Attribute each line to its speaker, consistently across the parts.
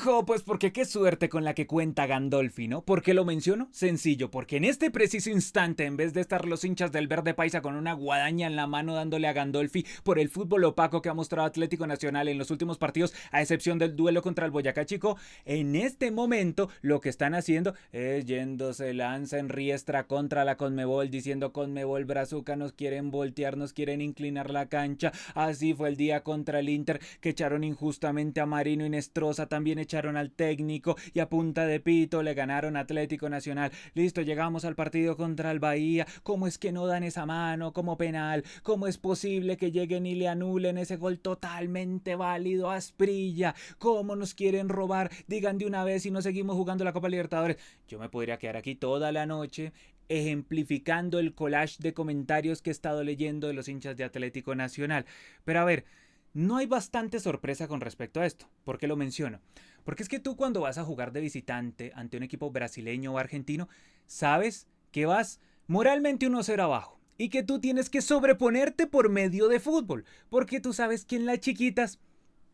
Speaker 1: Ojo, pues porque qué suerte con la que cuenta Gandolfi, ¿no? ¿Por qué lo menciono? Sencillo, porque en este preciso instante, en vez de estar los hinchas del Verde Paisa con una guadaña en la mano dándole a Gandolfi por el fútbol opaco que ha mostrado Atlético Nacional en los últimos partidos, a excepción del duelo contra el Boyacá Chico, en este momento lo que están haciendo es yéndose lanza en riestra contra la Conmebol, diciendo Conmebol Brazuca, nos quieren voltear, nos quieren inclinar la cancha. Así fue el día contra el Inter, que echaron injustamente a Marino y Nestroza, también echaron al técnico y a punta de pito le ganaron a Atlético Nacional. Listo, llegamos al partido contra el Bahía. ¿Cómo es que no dan esa mano como penal? ¿Cómo es posible que lleguen y le anulen ese gol totalmente válido a Asprilla? ¿Cómo nos quieren robar? Digan de una vez si no seguimos jugando la Copa Libertadores. Yo me podría quedar aquí toda la noche ejemplificando el collage de comentarios que he estado leyendo de los hinchas de Atlético Nacional. Pero a ver, no hay bastante sorpresa con respecto a esto. ¿Por qué lo menciono? Porque es que tú cuando vas a jugar de visitante ante un equipo brasileño o argentino, sabes que vas moralmente 1-0 abajo y que tú tienes que sobreponerte por medio de fútbol, porque tú sabes que en las chiquitas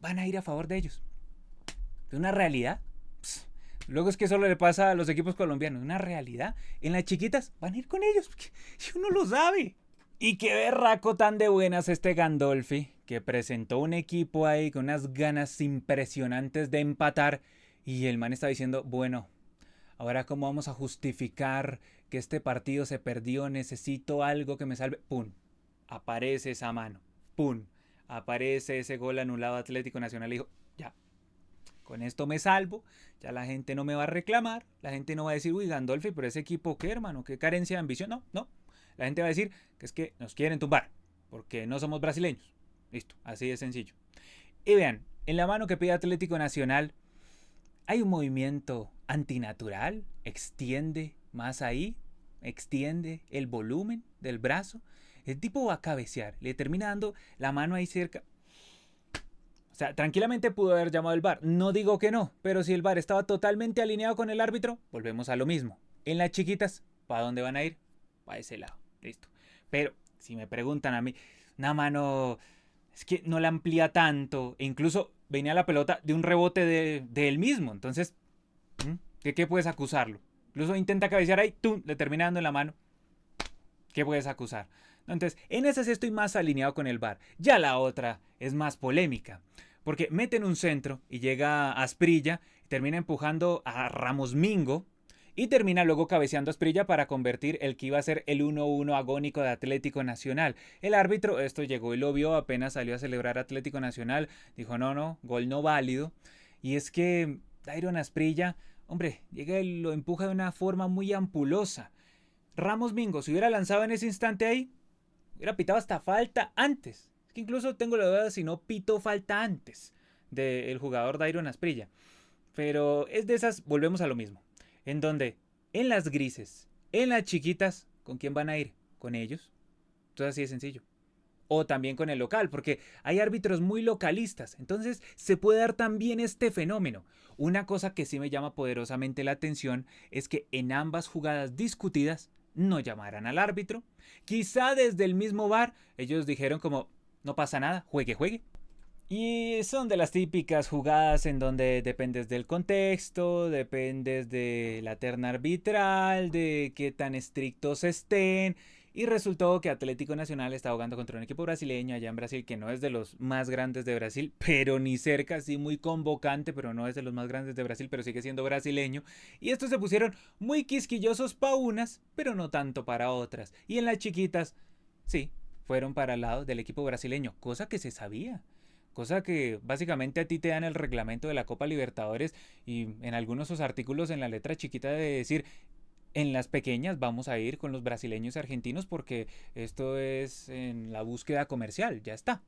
Speaker 1: van a ir a favor de ellos. Es una realidad. Luego es que solo le pasa a los equipos colombianos. Una realidad. En las chiquitas van a ir con ellos. Si uno lo sabe. Y qué berraco tan de buenas este Gandolfi, que presentó un equipo ahí con unas ganas impresionantes de empatar. Y el man está diciendo, bueno, ahora cómo vamos a justificar que este partido se perdió, necesito algo que me salve. ¡Pum! Aparece esa mano. ¡Pum! Aparece ese gol anulado Atlético Nacional y dijo, ya, con esto me salvo, ya la gente no me va a reclamar, la gente no va a decir, uy, Gandolfi, pero ese equipo qué, hermano, qué carencia de ambición. No, no. La gente va a decir que es que nos quieren tumbar, porque no somos brasileños. Listo, así de sencillo. Y vean, en la mano que pide Atlético Nacional hay un movimiento antinatural, extiende más ahí, extiende el volumen del brazo. El tipo va a cabecear, le termina dando la mano ahí cerca. O sea, tranquilamente pudo haber llamado el VAR. No digo que no, pero si el VAR estaba totalmente alineado con el árbitro, volvemos a lo mismo. En las chiquitas, ¿para dónde van a ir? Para ese lado. Listo. Pero si me preguntan a mí, una mano es que no la amplía tanto. E incluso venía la pelota de un rebote de él mismo. Entonces, ¿de qué puedes acusarlo? Incluso intenta cabecear ahí, ¡tum! Le termina dando en la mano. ¿Qué puedes acusar? Entonces, en esa sí estoy más alineado con el VAR. Ya la otra es más polémica. Porque meten un centro y llega Asprilla, termina empujando a Ramos Mingo y termina luego cabeceando a Asprilla para convertir el que iba a ser el 1-1 agónico de Atlético Nacional. El árbitro esto llegó y lo vio, apenas salió a celebrar Atlético Nacional, dijo no, gol no válido. Y es que Dairon Asprilla, hombre, llega y lo empuja de una forma muy ampulosa. Ramos Mingo se hubiera lanzado en ese instante ahí, hubiera pitado hasta falta antes. Es que incluso tengo la duda si no pitó falta antes del jugador Dairon Asprilla. Pero es de esas, volvemos a lo mismo. En donde, en las grises, en las chiquitas, ¿con quién van a ir? Con ellos. Entonces así de sencillo. O también con el local, porque hay árbitros muy localistas. Entonces se puede dar también este fenómeno. Una cosa que sí me llama poderosamente la atención es que en ambas jugadas discutidas no llamaran al árbitro. Quizá desde el mismo VAR ellos dijeron como, no pasa nada, juegue. Y son de las típicas jugadas en donde dependes del contexto, dependes de la terna arbitral, de qué tan estrictos estén. Y resultó que Atlético Nacional está jugando contra un equipo brasileño allá en Brasil que no es de los más grandes de Brasil, pero ni cerca, sí muy convocante, pero no es de los más grandes de Brasil, pero sigue siendo brasileño. Y estos se pusieron muy quisquillosos para unas, pero no tanto para otras. Y en las chiquitas, sí, fueron para el lado del equipo brasileño, cosa que se sabía. Cosa que básicamente a ti te dan el reglamento de la Copa Libertadores y en algunos de sus artículos en la letra chiquita de decir en las pequeñas vamos a ir con los brasileños y argentinos porque esto es en la búsqueda comercial, ya está.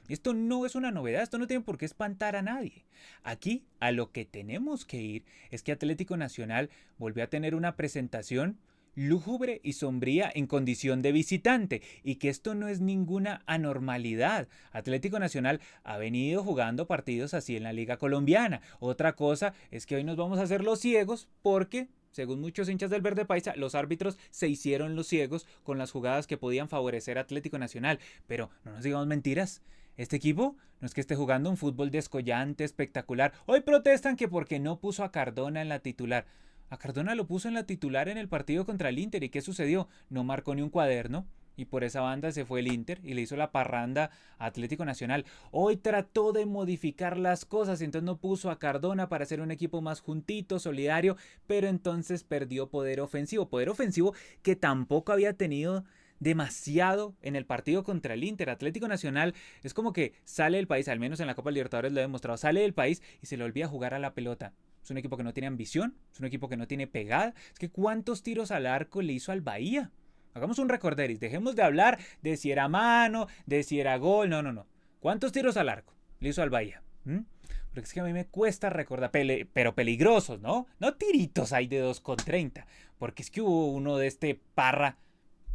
Speaker 1: Esto no es una novedad, esto no tiene por qué espantar a nadie. Aquí a lo que tenemos que ir es que Atlético Nacional volvió a tener una presentación lúgubre y sombría en condición de visitante y que esto no es ninguna anormalidad. Atlético Nacional ha venido jugando partidos así en la Liga Colombiana. Otra cosa es que hoy nos vamos a hacer los ciegos porque según muchos hinchas del Verde Paisa, los árbitros se hicieron los ciegos con las jugadas que podían favorecer a Atlético Nacional. Pero no nos digamos mentiras, Este equipo no es que esté jugando un fútbol descollante, espectacular. Hoy protestan que porque no puso a Cardona en la titular. A Cardona lo puso en la titular en el partido contra el Inter. ¿Y qué sucedió? No marcó ni un cuaderno. Y por esa banda se fue el Inter y le hizo la parranda a Atlético Nacional. Hoy trató de modificar las cosas, entonces no puso a Cardona para hacer un equipo más juntito, solidario, pero entonces perdió poder ofensivo. Poder ofensivo que tampoco había tenido demasiado en el partido contra el Inter. Atlético Nacional es como que sale del país, al menos en la Copa Libertadores lo he demostrado, sale del país y se le olvida jugar a la pelota. Es un equipo que no tiene ambición, es un equipo que no tiene pegada. Es que ¿cuántos tiros al arco le hizo al Bahía? Hagamos un recorderis, dejemos de hablar de si era mano, de si era gol, no. ¿Cuántos tiros al arco le hizo al Bahía? Porque es que a mí me cuesta recordar, pero peligrosos, ¿no? No tiritos ahí de 2,30, porque es que hubo uno de este Parra,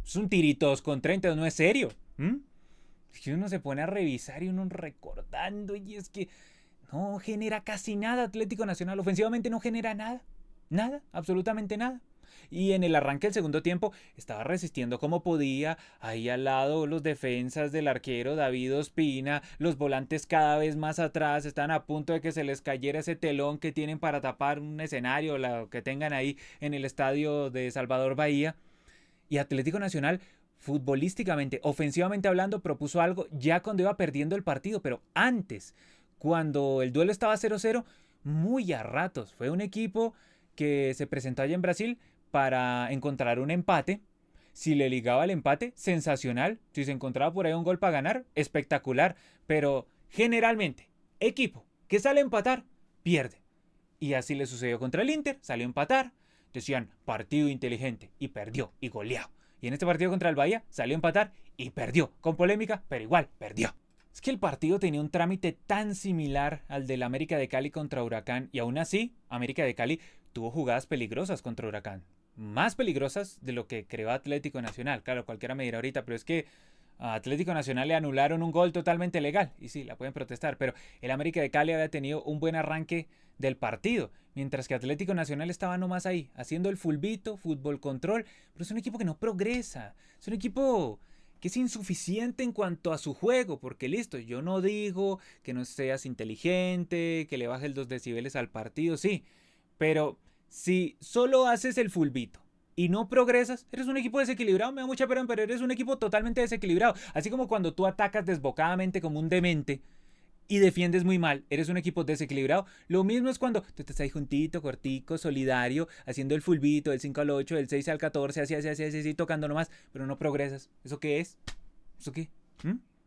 Speaker 1: es un tirito 2,30, no es serio. Es que uno se pone a revisar y uno recordando y es que no genera casi nada Atlético Nacional, ofensivamente no genera nada, absolutamente nada. Y en el arranque del segundo tiempo estaba resistiendo como podía, ahí al lado los defensas del arquero David Ospina, los volantes cada vez más atrás, están a punto de que se les cayera ese telón que tienen para tapar un escenario, lo que tengan ahí en el estadio de Salvador Bahía. Y Atlético Nacional, futbolísticamente, ofensivamente hablando, propuso algo ya cuando iba perdiendo el partido, pero antes, cuando el duelo estaba 0-0, muy a ratos. Fue un equipo que se presentó allá en Brasil para encontrar un empate. Si le ligaba el empate, sensacional. Si se encontraba por ahí un gol para ganar, espectacular. Pero generalmente, equipo que sale a empatar, pierde. Y así le sucedió contra el Inter, salió a empatar. Decían partido inteligente y perdió y goleado. Y en este partido contra el Bahía salió a empatar y perdió. Con polémica, pero igual perdió. Es que el partido tenía un trámite tan similar al del América de Cali contra Huracán y aún así, América de Cali tuvo jugadas peligrosas contra Huracán. Más peligrosas de lo que creó Atlético Nacional. Claro, cualquiera me dirá ahorita, pero es que a Atlético Nacional le anularon un gol totalmente legal. Y sí, la pueden protestar, pero el América de Cali había tenido un buen arranque del partido, mientras que Atlético Nacional estaba nomás ahí, haciendo el fulbito, fútbol control, pero es un equipo que no progresa, es un equipo que es insuficiente en cuanto a su juego, porque listo, yo no digo que no seas inteligente, que le bajes los decibeles al partido, sí, pero si solo haces el fulbito y no progresas, eres un equipo desequilibrado, me da mucha pena, pero eres un equipo totalmente desequilibrado, así como cuando tú atacas desbocadamente como un demente, y defiendes muy mal, eres un equipo desequilibrado. Lo mismo es cuando tú estás ahí juntito, cortico, solidario, haciendo el fulbito del 5 al 8, del 6 al 14, así, tocando nomás, pero no progresas. ¿Eso qué es? ¿Eso qué?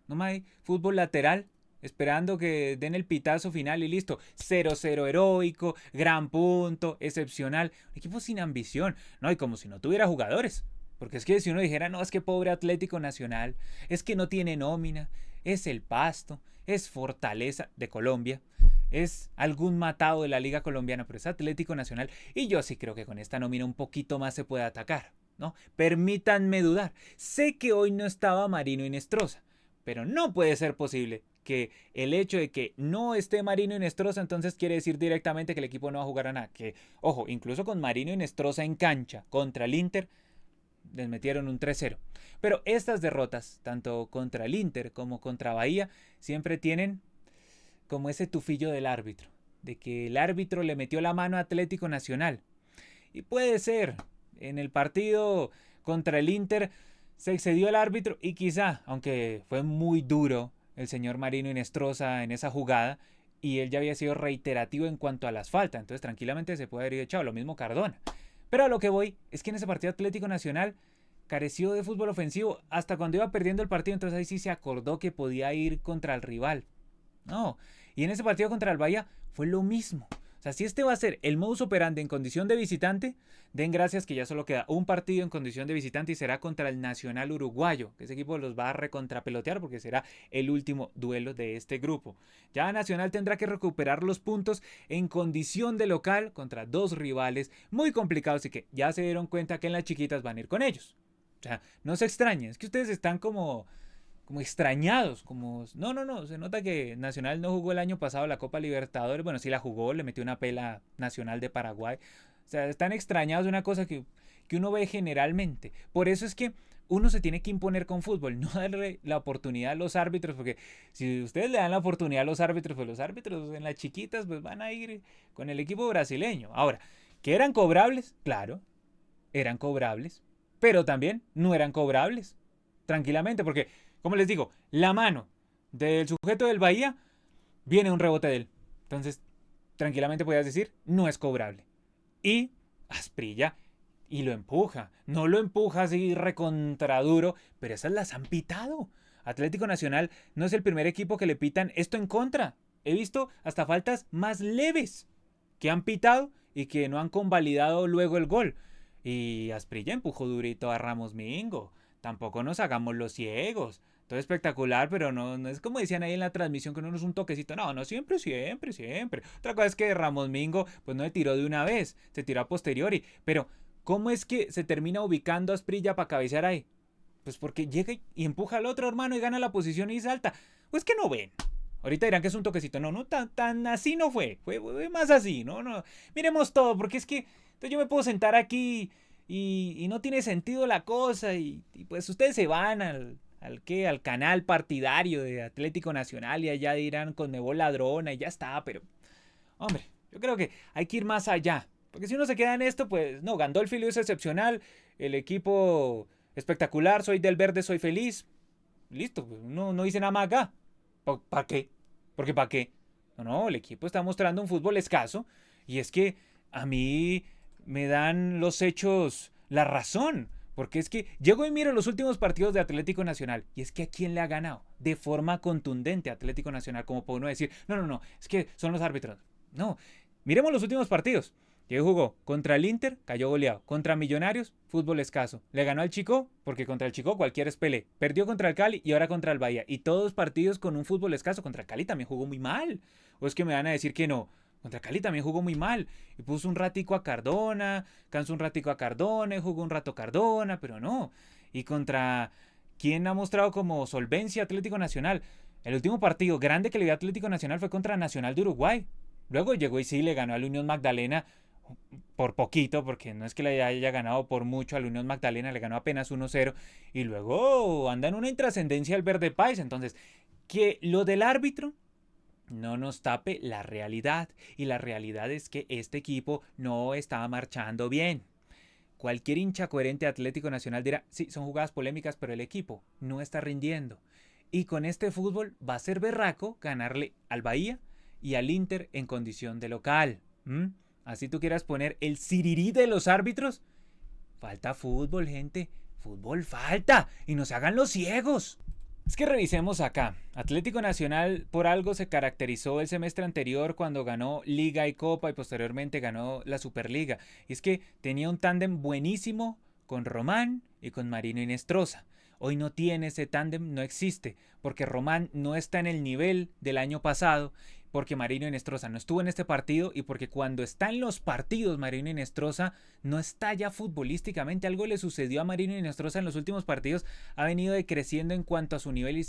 Speaker 1: No más hay fútbol lateral, esperando que den el pitazo final y listo. 0-0 heroico, gran punto, excepcional. Un equipo sin ambición, no, y como si no tuviera jugadores. Porque es que si uno dijera, no, es que pobre Atlético Nacional, es que no tiene nómina, es el Pasto, es Fortaleza de Colombia, es algún matado de la Liga Colombiana, pero es Atlético Nacional. Y yo sí creo que con esta nómina un poquito más se puede atacar, ¿no? Permítanme dudar. Sé que hoy no estaba Marino Inestrosa, pero no puede ser posible que el hecho de que no esté Marino Inestrosa entonces quiere decir directamente que el equipo no va a jugar a nada. Que, ojo, incluso con Marino Inestrosa en cancha contra el Inter, les metieron un 3-0. Pero estas derrotas, tanto contra el Inter como contra Bahía, siempre tienen como ese tufillo del árbitro, de que el árbitro le metió la mano a Atlético Nacional. Y puede ser, en el partido contra el Inter se excedió el árbitro y quizá, aunque fue muy duro el señor Marino Inestrosa en esa jugada, y él ya había sido reiterativo en cuanto a las faltas, entonces tranquilamente se puede haber echado, lo mismo Cardona. Pero a lo que voy es que en ese partido Atlético Nacional careció de fútbol ofensivo hasta cuando iba perdiendo el partido, entonces ahí sí se acordó que podía ir contra el rival. No, y en ese partido contra el Bahía fue lo mismo. O sea, si este va a ser el modus operandi en condición de visitante, den gracias que ya solo queda un partido en condición de visitante y será contra el Nacional Uruguayo, que ese equipo los va a recontrapelotear porque será el último duelo de este grupo. Ya Nacional tendrá que recuperar los puntos en condición de local contra dos rivales muy complicados y que ya se dieron cuenta que en las chiquitas van a ir con ellos. O sea, no se extrañen, es que ustedes están como extrañados, no, se nota que Nacional no jugó el año pasado la Copa Libertadores, bueno, sí la jugó, le metió una pela Nacional de Paraguay, o sea, están extrañados de una cosa que uno ve generalmente, por eso es que uno se tiene que imponer con fútbol, no darle la oportunidad a los árbitros, porque si ustedes le dan la oportunidad a los árbitros, pues los árbitros en las chiquitas pues van a ir con el equipo brasileño. Ahora, ¿que eran cobrables? Claro, eran cobrables, pero también no eran cobrables, tranquilamente, porque, como les digo, la mano del sujeto del Bahía viene un rebote de él. Entonces, tranquilamente podías decir, no es cobrable. Y Asprilla y lo empuja. No lo empuja así recontraduro, pero esas las han pitado. Atlético Nacional no es el primer equipo que le pitan esto en contra. He visto hasta faltas más leves que han pitado y que no han convalidado luego el gol. Y Asprilla empujó durito a Ramos Mingo. Tampoco nos hagamos los ciegos. Todo espectacular, pero no es como decían ahí en la transmisión que no es un toquecito. No, siempre, siempre, siempre. Otra cosa es que Ramos Mingo pues no le tiró de una vez, se tiró a posteriori. Pero, ¿cómo es que se termina ubicando a Asprilla para cabecear ahí? Pues porque llega y empuja al otro hermano y gana la posición y salta. Pues que no ven. Ahorita dirán que es un toquecito. No, tan así no fue. Fue más así. No. Miremos todo, porque es que entonces yo me puedo sentar aquí y no tiene sentido la cosa. Y pues ustedes se van al canal partidario de Atlético Nacional y allá dirán Conmebol ladrona y ya está. Pero, hombre, yo creo que hay que ir más allá. Porque si uno se queda en esto, pues no, Gandolfi lo hizo excepcional. El equipo espectacular. Soy del verde, soy feliz. Listo, pues no hice nada más acá. ¿Para qué? Porque ¿para qué? No, el equipo está mostrando un fútbol escaso y es que a mí me dan los hechos la razón. Porque es que llego y miro los últimos partidos de Atlético Nacional y es que ¿a quién le ha ganado? De forma contundente Atlético Nacional, como puede uno decir, no, es que son los árbitros. No, miremos los últimos partidos. ¿Qué jugó? Contra el Inter, cayó goleado. Contra Millonarios, fútbol escaso. Le ganó al Chico, porque contra el Chico cualquiera es Pelé. Perdió contra el Cali y ahora contra el Bahía. Y todos partidos con un fútbol escaso. Contra el Cali también jugó muy mal. ¿O es que me van a decir que no? Contra Cali también jugó muy mal. Y puso un ratico a Cardona, cansó un ratico a Cardona, jugó un rato Cardona, pero no. Y contra ¿quién ha mostrado como solvencia Atlético Nacional? El último partido grande que le dio Atlético Nacional fue contra Nacional de Uruguay. Luego llegó y sí le ganó al Unión Magdalena por poquito, porque no es que le haya ganado por mucho al Unión Magdalena, le ganó apenas 1-0 y luego anda en una intrascendencia el Verde País. Entonces, que lo del árbitro no nos tape la realidad, y la realidad es que este equipo no está marchando bien. Cualquier hincha coherente de Atlético Nacional dirá, sí, son jugadas polémicas, pero el equipo no está rindiendo. Y con este fútbol va a ser berraco ganarle al Bahía y al Inter en condición de local. Así tú quieras poner el sirirí de los árbitros. Falta fútbol, gente. Fútbol falta. Y no se hagan los ciegos. Es que revisemos acá. Atlético Nacional por algo se caracterizó el semestre anterior cuando ganó Liga y Copa y posteriormente ganó la Superliga. Y es que tenía un tándem buenísimo con Román y con Marino Inestrosa. Hoy no tiene ese tándem, no existe, porque Román no está en el nivel del año pasado, porque Marino Inestrosa no estuvo en este partido y porque cuando está en los partidos Marino Inestrosa no está ya futbolísticamente. Algo le sucedió a Marino Inestrosa en los últimos partidos, ha venido decreciendo en cuanto a su nivel y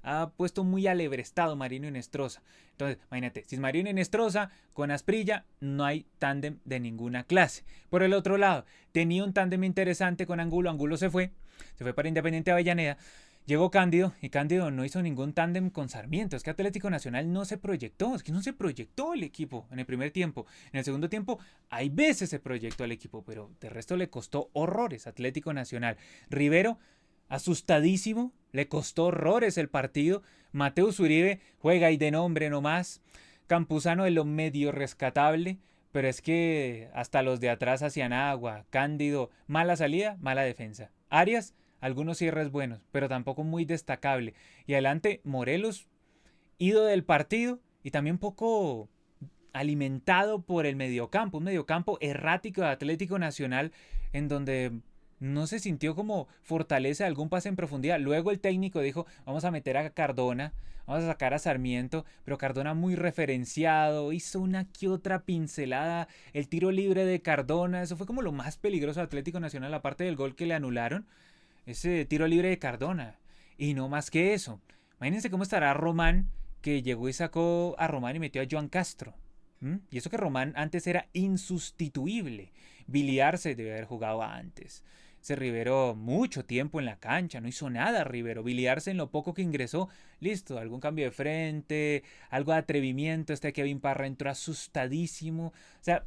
Speaker 1: ha puesto muy alebrestado Marino Inestrosa. Entonces, imagínate, si es Marino Inestrosa con Asprilla, no hay tándem de ninguna clase. Por el otro lado, tenía un tándem interesante con Angulo, Angulo se fue para Independiente Avellaneda. Llegó Cándido y Cándido no hizo ningún tándem con Sarmiento. Es que Atlético Nacional no se proyectó. Es que no se proyectó el equipo en el primer tiempo. En el segundo tiempo, hay veces se proyectó el equipo, pero de resto le costó horrores Atlético Nacional. Rivero, asustadísimo, le costó horrores el partido. Mateus Uribe juega ahí de nombre nomás. Campuzano de lo medio rescatable. Pero es que hasta los de atrás hacían agua. Cándido, mala salida, mala defensa. Arias, algunos cierres buenos, pero tampoco muy destacable. Y adelante, Morelos, ido del partido y también poco alimentado por el mediocampo. Un mediocampo errático de Atlético Nacional en donde no se sintió como fortaleza de algún pase en profundidad. Luego el técnico dijo, vamos a meter a Cardona, vamos a sacar a Sarmiento, pero Cardona muy referenciado, hizo una que otra pincelada, el tiro libre de Cardona, eso fue como lo más peligroso de Atlético Nacional, aparte del gol que le anularon. Ese tiro libre de Cardona. Y no más que eso. Imagínense cómo estará Román, que llegó y sacó a Román y metió a Joan Castro. Y eso que Román antes era insustituible. Biliar se debe haber jugado antes. Ese Rivero mucho tiempo en la cancha, no hizo nada Rivero. Biliarse en lo poco que ingresó, listo, algún cambio de frente, algo de atrevimiento. Kevin Parra entró asustadísimo. O sea,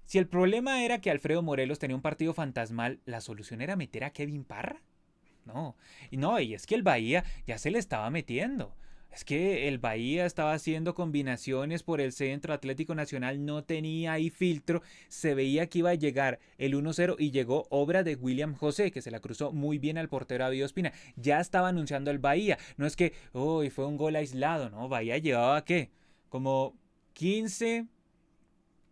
Speaker 1: si el problema era que Alfredo Morelos tenía un partido fantasmal, ¿la solución era meter a Kevin Parra? No, y es que el Bahía ya se le estaba metiendo. Es que el Bahía estaba haciendo combinaciones por el centro, Atlético Nacional no tenía ahí filtro, se veía que iba a llegar el 1-0 y llegó obra de William José, que se la cruzó muy bien al portero David Ospina. Ya estaba anunciando el Bahía, no es que, fue un gol aislado, no, Bahía llevaba ¿qué? Como 15,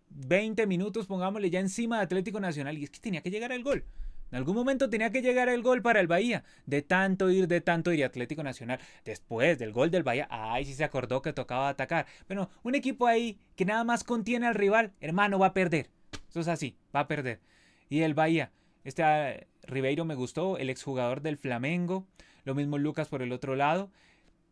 Speaker 1: 20 minutos, pongámosle ya encima de Atlético Nacional y es que tenía que llegar el gol. En algún momento tenía que llegar el gol para el Bahía. De tanto ir y Atlético Nacional. Después del gol del Bahía, sí se acordó que tocaba atacar. Pero un equipo ahí que nada más contiene al rival, hermano, va a perder. Eso es así, va a perder. Y el Bahía, Ribeiro me gustó, el exjugador del Flamengo. Lo mismo Lucas por el otro lado.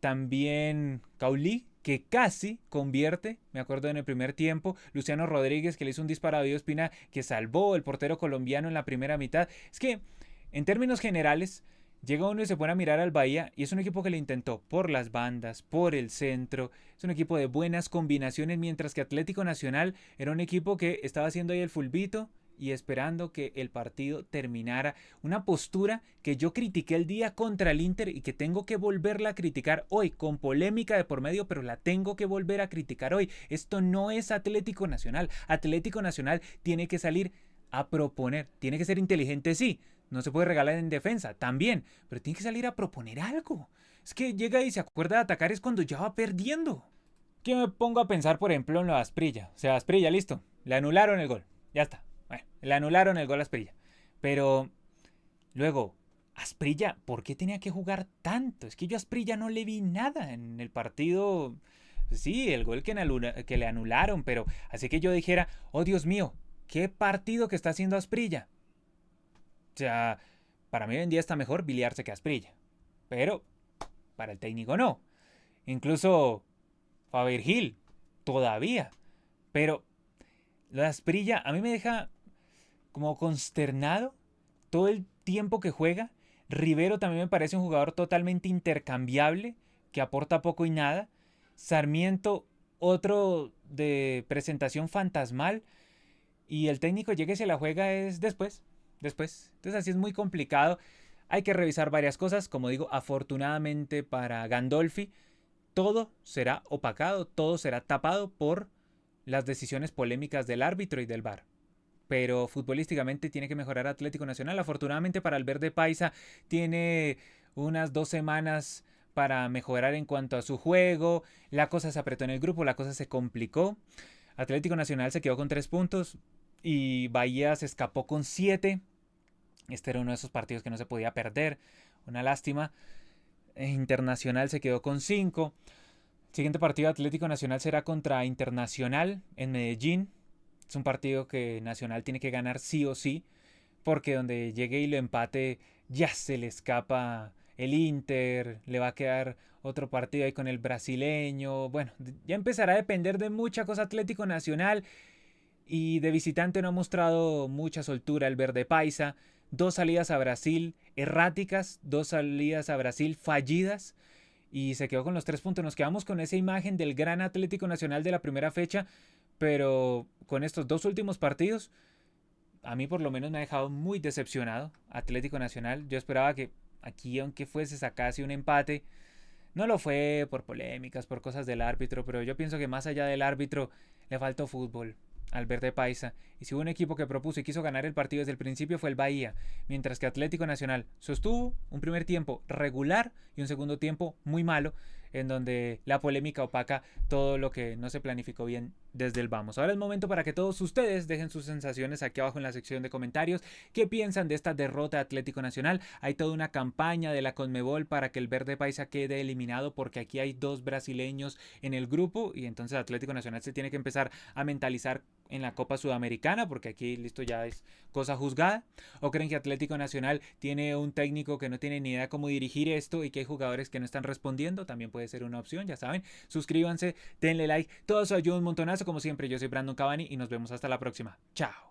Speaker 1: También Caulí, que casi convierte, me acuerdo en el primer tiempo, Luciano Rodríguez, que le hizo un disparo a David Ospina, que salvó el portero colombiano en la primera mitad. Es que, en términos generales, llega uno y se pone a mirar al Bahía y es un equipo que le intentó por las bandas, por el centro, es un equipo de buenas combinaciones, mientras que Atlético Nacional era un equipo que estaba haciendo ahí el fulbito y esperando que el partido terminara. Una postura que yo critiqué el día contra el Inter y que tengo que volverla a criticar hoy, con polémica de por medio, pero la tengo que volver a criticar hoy. Esto no es Atlético Nacional. Atlético Nacional tiene que salir a proponer, tiene que ser inteligente, sí. No se puede regalar en defensa, también, pero tiene que salir a proponer algo. Es que llega y se acuerda de atacar es cuando ya va perdiendo. Que me pongo a pensar, por ejemplo, en lo de Asprilla. O sea, Asprilla, listo. Le anularon el gol. Ya está. Bueno, le anularon el gol a Asprilla. Pero luego, Asprilla, ¿por qué tenía que jugar tanto? Es que yo a Asprilla no le vi nada en el partido. Sí, el gol que le anularon, pero así que yo dijera, oh Dios mío, qué partido que está haciendo Asprilla. O sea, para mí hoy en día está mejor biliarse que Asprilla. Pero para el técnico no. Incluso Faber Gil, todavía. Pero lo de Asprilla a mí me deja como consternado todo el tiempo que juega. Rivero también me parece un jugador totalmente intercambiable, que aporta poco y nada. Sarmiento, otro de presentación fantasmal. Y el técnico llega y se la juega es después. Entonces así es muy complicado. Hay que revisar varias cosas. Como digo, afortunadamente para Gandolfi, todo será opacado, todo será tapado por las decisiones polémicas del árbitro y del VAR. Pero futbolísticamente tiene que mejorar Atlético Nacional. Afortunadamente para el Verde Paisa tiene unas 2 semanas para mejorar en cuanto a su juego. La cosa se apretó en el grupo, la cosa se complicó. Atlético Nacional se quedó con 3 puntos y Bahía se escapó con 7. Este era uno de esos partidos que no se podía perder. Una lástima. Internacional se quedó con 5. El siguiente partido Atlético Nacional será contra Internacional en Medellín. Es un partido que Nacional tiene que ganar sí o sí, porque donde llegue y lo empate ya se le escapa el Inter, le va a quedar otro partido ahí con el brasileño. Bueno, ya empezará a depender de mucha cosa Atlético Nacional y de visitante no ha mostrado mucha soltura el Verde Paisa. 2 salidas a Brasil erráticas, 2 salidas a Brasil fallidas y se quedó con los 3 puntos. Nos quedamos con esa imagen del gran Atlético Nacional de la primera fecha, pero con estos 2 últimos partidos, a mí por lo menos me ha dejado muy decepcionado Atlético Nacional. Yo esperaba que aquí, aunque fuese, sacase un empate. No lo fue por polémicas, por cosas del árbitro, pero yo pienso que más allá del árbitro le faltó fútbol al Verde Paisa. Y si hubo un equipo que propuso y quiso ganar el partido desde el principio fue el Bahía, mientras que Atlético Nacional sostuvo un primer tiempo regular y un segundo tiempo muy malo, en donde la polémica opaca todo lo que no se planificó bien desde el vamos. Ahora es momento para que todos ustedes dejen sus sensaciones aquí abajo en la sección de comentarios. ¿Qué piensan de esta derrota de Atlético Nacional? Hay toda una campaña de la Conmebol para que el Verde Paisa quede eliminado porque aquí hay 2 brasileños en el grupo y entonces Atlético Nacional se tiene que empezar a mentalizar en la Copa Sudamericana porque aquí listo ya es cosa juzgada. ¿O creen que Atlético Nacional tiene un técnico que no tiene ni idea cómo dirigir esto y que hay jugadores que no están respondiendo? También puede ser una opción, ya saben. Suscríbanse, denle like, todo eso ayuda un montonazo. Como siempre, yo soy Brandon Cavani y nos vemos hasta la próxima. Chao.